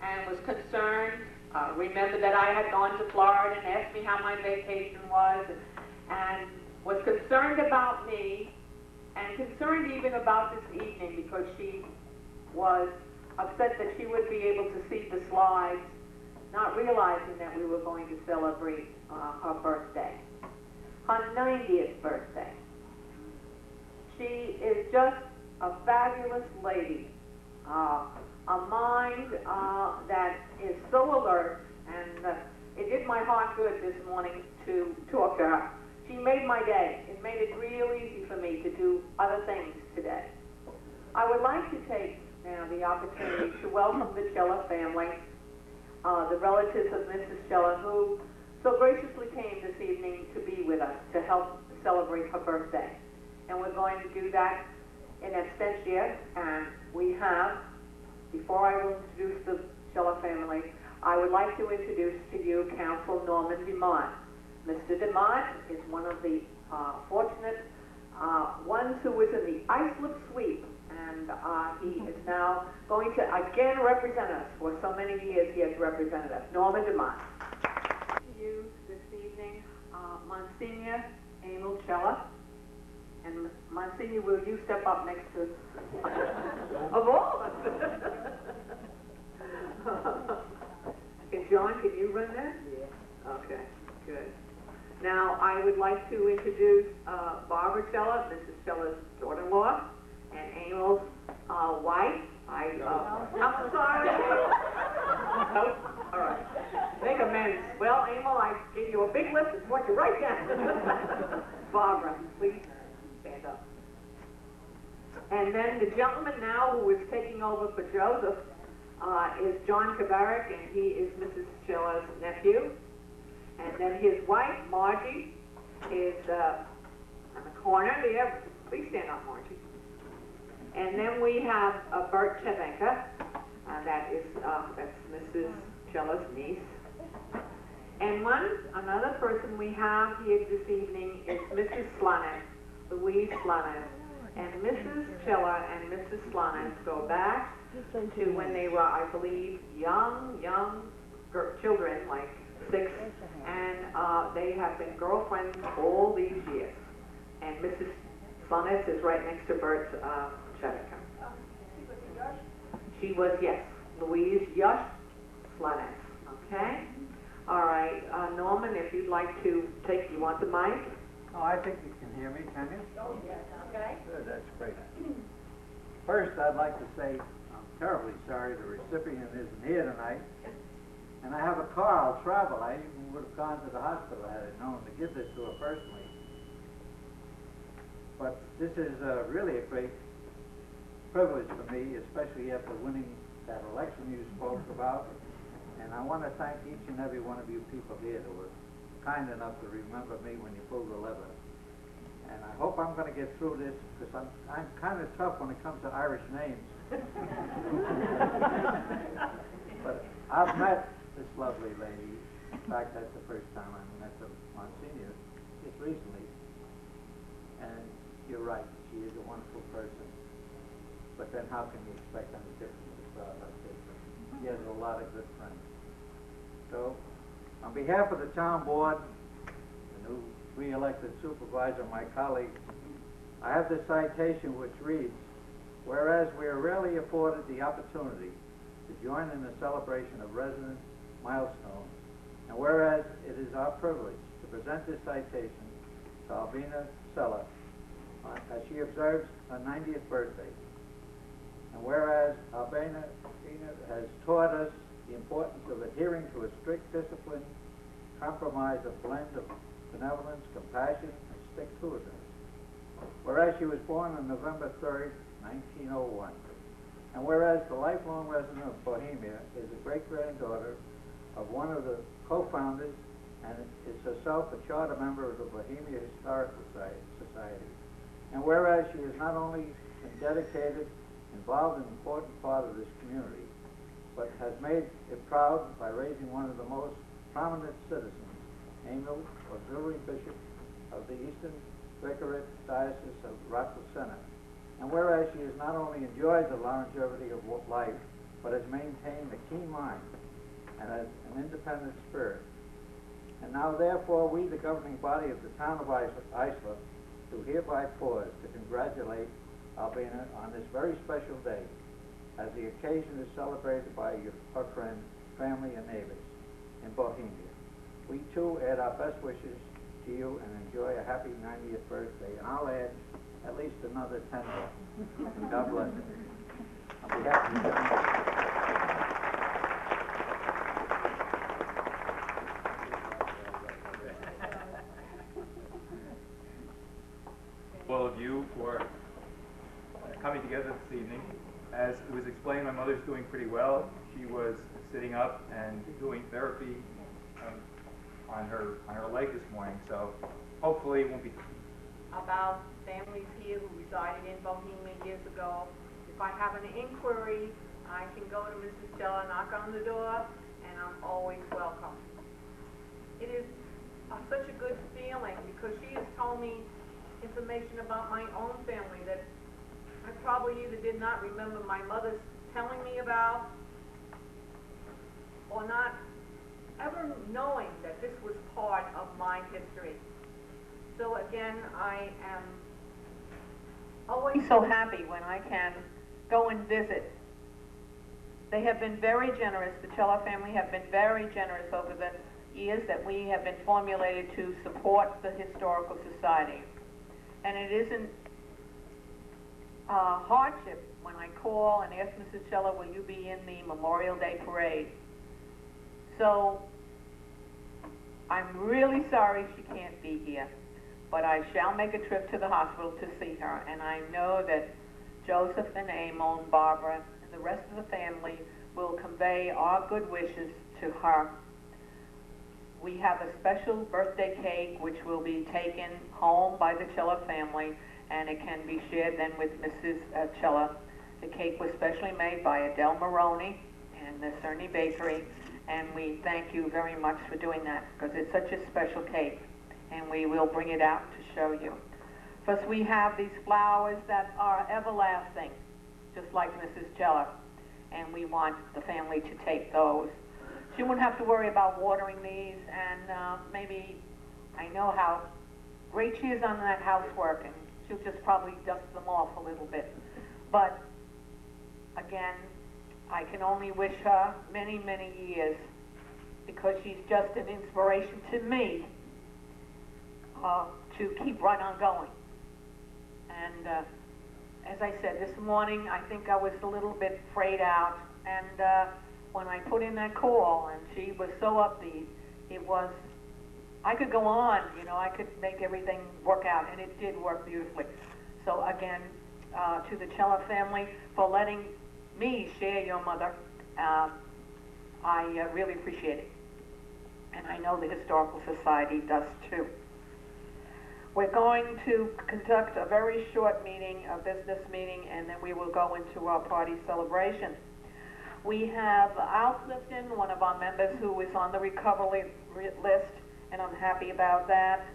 and was concerned. Remembered that I had gone to Florida and asked me how my vacation was, and was concerned about me, and concerned even about this evening because she was upset that she would be able to see the slides, not realizing that we were going to celebrate her birthday, her 90th birthday. She is just a fabulous lady, a mind that is so alert, and it did my heart good this morning to talk to her. She made my day. It made it real easy for me to do other things today. I would like to take now the opportunity to welcome the Wcela family, the relatives of Mrs. Wcela, who so graciously came this evening to be with us to help celebrate her birthday. And we're going to do that in absentia, and we have, before I will introduce the Wcela family, I would like to introduce to you Counsel Norman DeMott. Mr. DeMott is one of the fortunate ones who was in the Islip Sweep, and he is now going to again represent us. For so many years he has represented us. Norman DeMott. To you this evening, Monsignor Emil Wcela. And Monsignor, will you step up next to of all of us? Okay, John, can you run that? Yeah. Okay, good. Now, I would like to introduce Barbara Wcela, Mrs. Wcela's daughter-in-law, and Emil's wife. I'm sorry. Oh, all right. Make amends. Well, Emil, I gave you a big list. It's what you write down. Barbara, please stand up. And then the gentleman now who is taking over for Joseph is John Kabarak, and he is Mrs. Wcela's nephew. And then his wife, Margie, is in the corner there. Please stand up, Margie. And then we have Bert Chevenka. That's Mrs. Wcela's niece. And another person we have here this evening is Mrs. Slanes, Louise Slanes. And Mrs. Wcela and Mrs. Slanes go back to when they were, I believe, young children, like 6, and they have been girlfriends all these years. And Mrs. Slanes is right next to Bert Chevenka. She was, yes, Louise Yush Slanes. Okay? All right, Norman, if you'd like to take, you want the mic? Oh, I think you can hear me, can you? Oh, yes. Okay. Good, that's great. First, I'd like to say I'm terribly sorry the recipient isn't here tonight. And I have a car, I'll travel. I even would have gone to the hospital had I known to give this to her personally. But this is really a great privilege for me, especially after winning that election you spoke about. And I want to thank each and every one of you people here that were kind enough to remember me when you pulled the lever. And I hope I'm going to get through this, because I'm kind of tough when it comes to Irish names. But I've met this lovely lady. In fact, that's the first time I met the Monsignor, just recently. And you're right, she is a wonderful person. But then how can you expect any different in a crowd like this? She has a lot of good friends. So, on behalf of the town board, the new re-elected supervisor, my colleagues, I have this citation which reads, whereas we are rarely afforded the opportunity to join in the celebration of resident milestones, and whereas it is our privilege to present this citation to Albina Wcela as she observes her 90th birthday, and whereas Albina has taught us the importance of adhering to a strict discipline, compromise a blend of benevolence, compassion, and stick-to-itiveness. Whereas she was born on November 3rd, 1901. And whereas the lifelong resident of Bohemia is a great-granddaughter of one of the co-founders and is herself a charter member of the Bohemia Historical Society. And whereas she is not only been dedicated, involved in an important part of this community, but has made it proud by raising one of the most prominent citizens, Emil, Auxiliary Bishop of the Eastern Vicariate Diocese of Rockville Center. And whereas she has not only enjoyed the longevity of life, but has maintained a keen mind and an independent spirit. And now, therefore, we, the governing body of the town of Islip, do hereby pause to congratulate Albina on this very special day, as the occasion is celebrated by her friends, family, and neighbors in Bohemia. We, too, add our best wishes to you and enjoy a happy 90th birthday. And I'll add at least another 10 more. God bless you. On behalf of the all of you for coming together this evening. As it was explained, my mother's doing pretty well. She was sitting up and doing therapy on her leg this morning, so hopefully it won't be. About families here who resided in Bohemia years ago. If I have an inquiry, I can go to Mrs. Wcela, knock on the door, and I'm always welcome. It is such a good feeling because she has told me information about my own family that I probably either did not remember my mother telling me about or not ever knowing that this was part of my history. So again, I am always so happy when I can go and visit. They have been very generous. The Wcela family have been very generous over the years that we have been formulated to support the Historical Society. And it isn't hardship when I call and ask Mrs. Wcela, will you be in the Memorial Day parade? So I'm really sorry she can't be here, but I shall make a trip to the hospital to see her, and I know that Joseph and Amon, Barbara, and the rest of the family will convey our good wishes to her. We have a special birthday cake which will be taken home by the Wcela family, and it can be shared then with Mrs. Wcela. The cake was specially made by Adele Maroney and the Cerny Bakery, and we thank you very much for doing that because it's such a special cake, and we will bring it out to show you. First, we have these flowers that are everlasting, just like Mrs. Wcela, and we want the family to take those. She wouldn't have to worry about watering these, and maybe, I know how great she is on that housework, and she'll just probably dust them off a little bit. But again, I can only wish her many, many years because she's just an inspiration to me to keep right on going. And as I said, this morning, I think I was a little bit frayed out, and when I put in that call, and she was so upbeat, it was, I could go on, you know, I could make everything work out, and it did work beautifully. So again, to the Wcela family for letting me share your mother, I really appreciate it. And I know the Historical Society does too. We're going to conduct a very short meeting, a business meeting, and then we will go into our party celebration. We have Al Clifton, one of our members, who is on the recovery list, and I'm happy about that.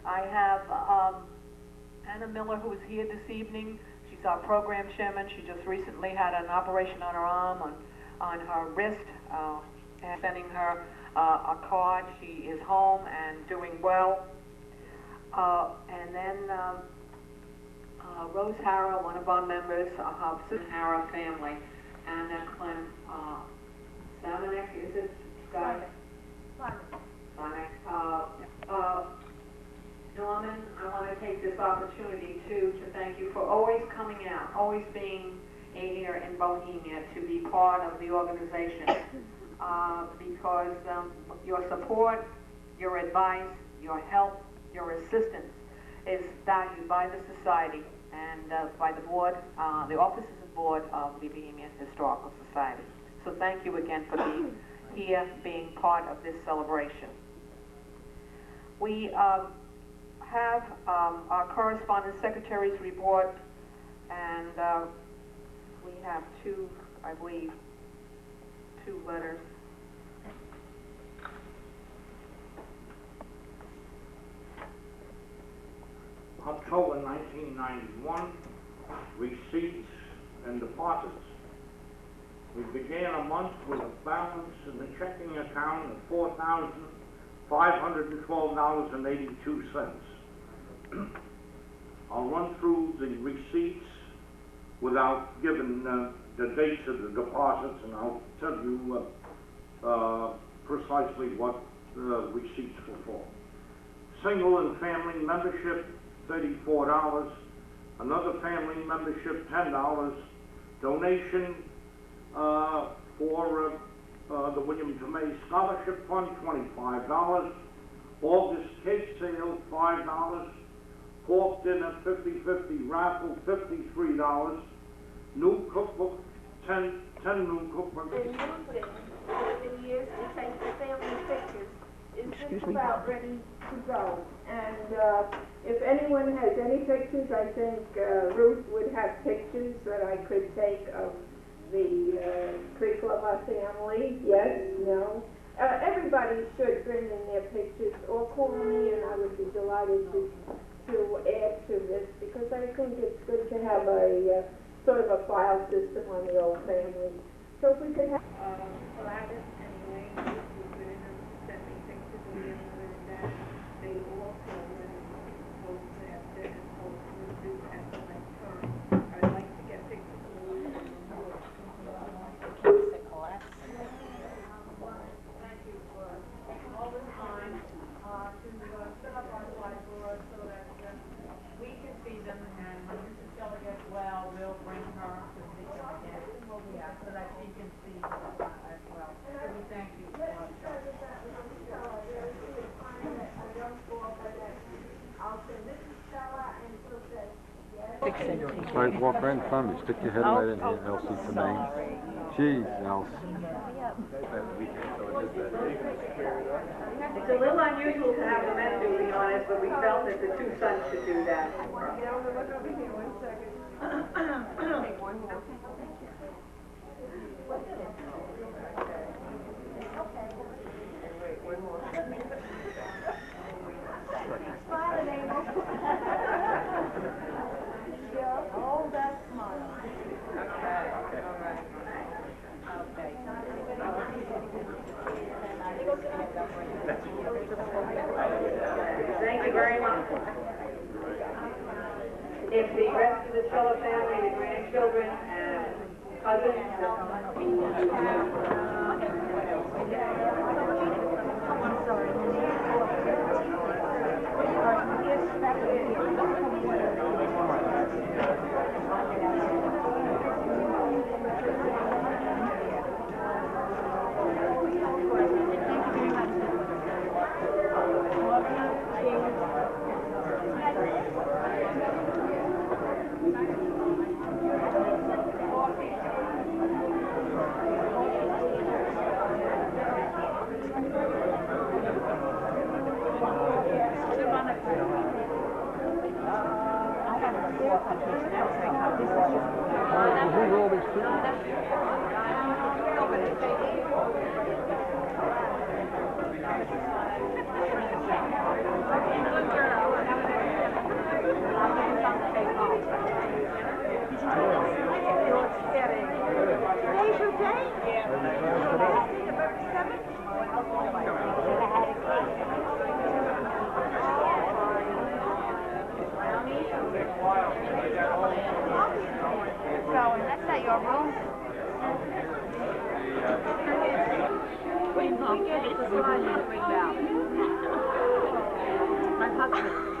I have Anna Miller, who is here this evening. She's our program chairman. She just recently had an operation on her arm, on her wrist, and sending her a card. She is home and doing well. And then Rose Harrow, one of our members of the Harrow family. Anna Clem, Samanek, is it, guys? Samanek. Norman, I want to take this opportunity too to thank you for always coming out, always being here in Bohemia to be part of the organization because your support, your advice, your help, your assistance is valued by the society and by the board, the officers and board of the Bohemia Historical Society. So thank you again for being here, being part of this celebration. We have our correspondence secretary's report, and we have two, I believe, two letters. October 1991, receipts and deposits. We began a month with a balance in the checking account of $4,512.82. I'll run through the receipts without giving the dates of the deposits, and I'll tell you precisely what the receipts were for. Single and family membership, $34. Another family membership, $10. Donation for the William Tomei Scholarship Fund, $25. August cake sale, $5. Pork dinner, 50-50 raffle, $53. New cookbook, 10 new cookbooks. The new thing over the years to take the family pictures is just about ready to go. And if anyone has any pictures, I think Ruth would have pictures that I could take of the Creeklava family. Yes, no. Everybody should bring in their pictures or call me, and I would be delighted to add to this, because I think it's good to have a sort of a file system on the old family. So if we could have Gladys and Elaine, who could send me pictures of the other that they also post after and post this at the next time. I'd like to get pictures of the Thank you for all the time to set up our whiteboard so that we can see them, and when Mrs. Shelley gets well, we'll bring her to see them again. Yeah, so that she can see them as well. So we thank you for that. All right, walk right in front of me. Stick your head right in here, Elsie, to me. Jeez, Elsie. It's a little unusual to have the men do the honors, but we felt that the two sons should do that. Oh, that's smart. Thank you very much. If the rest of the Shella family, the grandchildren and cousins, Who are all these people? Today's your day? That's not your room. we get it to slide this way down. My husband.